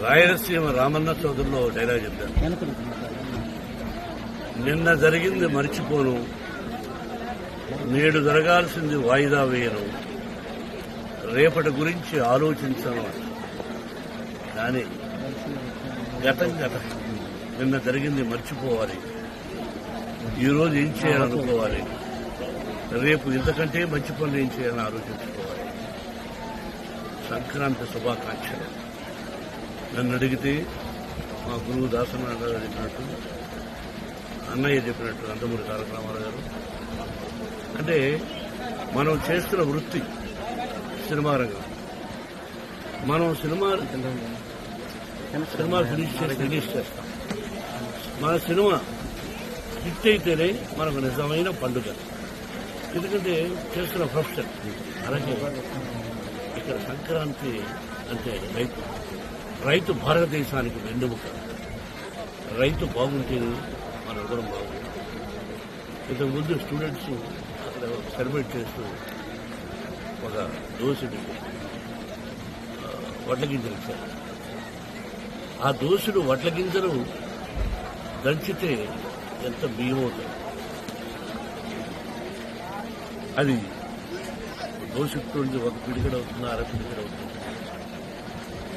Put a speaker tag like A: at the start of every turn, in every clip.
A: Rayalaseema Ramanna చౌదరిలో dialogue చెప్పారు. నిన్న జరిగింది మర్చిపోను, నేడు జరగాల్సింది వాయిదా వేయను, రేపటి గురించి ఆలోచించను. కానీ గతం గతం, నిన్న జరిగింది మర్చిపోవాలి, ఈరోజు ఏం చేయాలనుకోవాలి, రేపు ఇంతకంటే మంచి పనులు ఏం చేయాలని ఆలోచించుకోవాలి. సంక్రాంతి శుభాకాంక్షలు. నన్ను అడిగితే మా గురువు దాసనారాయణ గారు చెప్పినట్టు, అన్నయ్య చెప్పినట్టు, నందమూరి తారక రామారావు గారు, అంటే మనం చేస్తున్న వృత్తి సినిమా రంగం. మనం సినిమా రిలీజ్ చేస్తాం. మన సినిమా హిట్ అయితేనే మనకు నిజమైన పండుగ. ఎందుకంటే చేస్తున్న ప్రొఫెషన్. అలాగే ఇక్కడ సంక్రాంతి అంటే రైతు భారతదేశానికి వెన్నెముక. రైతు బాగుంటేనే మనందరం బాగుంటుంది. ఇంతకుముందు స్టూడెంట్స్ అక్కడ సెలబ్రేట్ చేస్తూ ఒక దోసుడు వడ్ల గింజలు ఇచ్చారు. ఆ దోసుడు వడ్ల గింజలు దంచితే ఎంత బియ్యం అవుతుంది. అది దోసుకుంటుంది, ఒక పిడికడ అవుతుంది, అర పిడికడ అవుతుంది.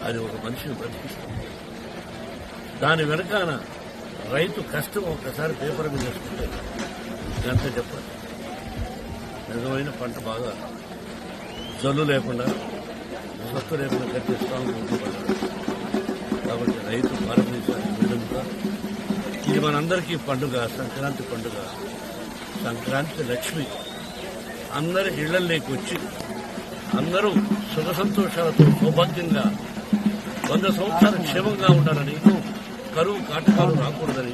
A: అది ఒక మనిషిని బ్రతికిస్తుంది. దాని వెనకాల రైతు కష్టం ఒక్కసారి పేపర్ మీద వేసుకుంటే ఎంత చెప్పాలి. నిజమైన పంట బాగా జల్లు లేకుండా, సత్తు లేకుండా కట్టే స్ట్రాంగ్ ఉంటుంది. కాబట్టి రైతు భారతదేశానికి వెన్నెముక. ఇది మనందరికీ పండుగ, సంక్రాంతి పండుగ. సంక్రాంతి లక్ష్మి అందరి ఇళ్లలోకి వచ్చి అందరూ సుఖ సంతోషాలతో సౌభాగ్యంగా 100 సంవత్సరాలు క్షేమంగా ఉండాలని, కరువు కాటకాలు రాకూడదని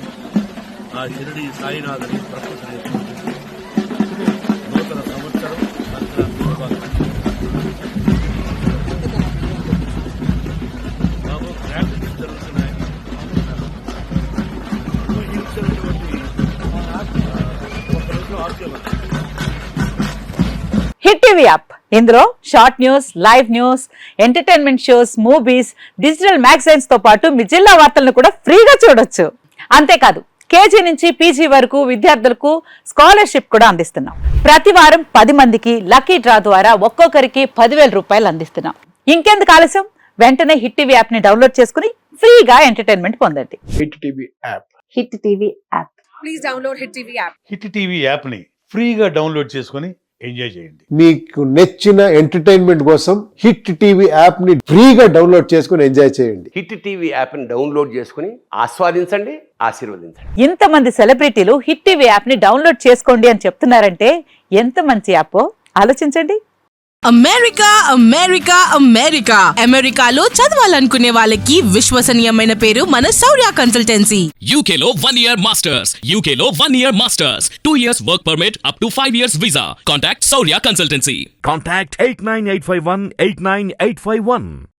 A: ఆ షిరిడి సాయినాథని ప్రకృతిని నూతన సంవత్సరం సంక్రాంతి శుభాకాంక్షలు. బాబు గ్రాఫిక్స్ జరుగుతున్నాయి. ఊహించినటువంటి ఒక రోజు ఆరోగ్యం.
B: హిట్ టీవీ యాప్, ఇందులో short news, live news, entertainment shows, movies, digital magazines తో పాటు మీ జిల్లా వార్తలను కూడా ఫ్రీగా చూడొచ్చు. అంతేకాదు కేజీ నుంచి పీజీ వరకు విద్యార్థులకు స్కాలర్షిప్ కూడా అందిస్తున్నాం. ప్రతి వారం 10 మందికి లక్కీ డ్రా ద్వారా ఒక్కొక్కరికి 10,000 రూపాయలు అందిస్తున్నాం. ఇంకెందుకు ఆలస్యం, వెంటనే హిట్ టీవీ యాప్ ని డౌన్లోడ్ చేసుకుని ఫ్రీగా ఎంటర్టైన్మెంట్ పొందండి.
C: Hit TV app.
B: Hit TV app.
D: Please download hit TV app.
E: Hit TV app ని ఫ్రీగా డౌన్లోడ్ చేసుకుని ఎంజాయ్ చేయండి.
C: మీకు నచ్చిన ఎంటర్టైన్మెంట్ కోసం హిట్ టీవీ యాప్ ని ఫ్రీగా డౌన్లోడ్ చేసుకుని ఎంజాయ్ చేయండి.
F: హిట్ టీవీ యాప్ ని డౌన్లోడ్ చేసుకుని ఆస్వాదించండి, ఆశీర్వదించండి.
B: ఇంతమంది సెలబ్రిటీలు హిట్ టీవీ యాప్ ని డౌన్లోడ్ చేసుకోండి అని చెప్తున్నారంటే ఎంత మంచి యాప్ ఆలోచించండి.
D: అమెరికా అమెరికా అమెరికా అమెరికాలో చదవాలనుకునే వాళ్ళకి విశ్వసనీయమైన పేరు మన శౌర్య కన్సల్టెన్సీ.
G: UK లో 1 year masters, UK లో 1 year masters, 2 years work permit up to 5 years visa. Contact Saurya Consultancy.
H: Contact 89851 89851.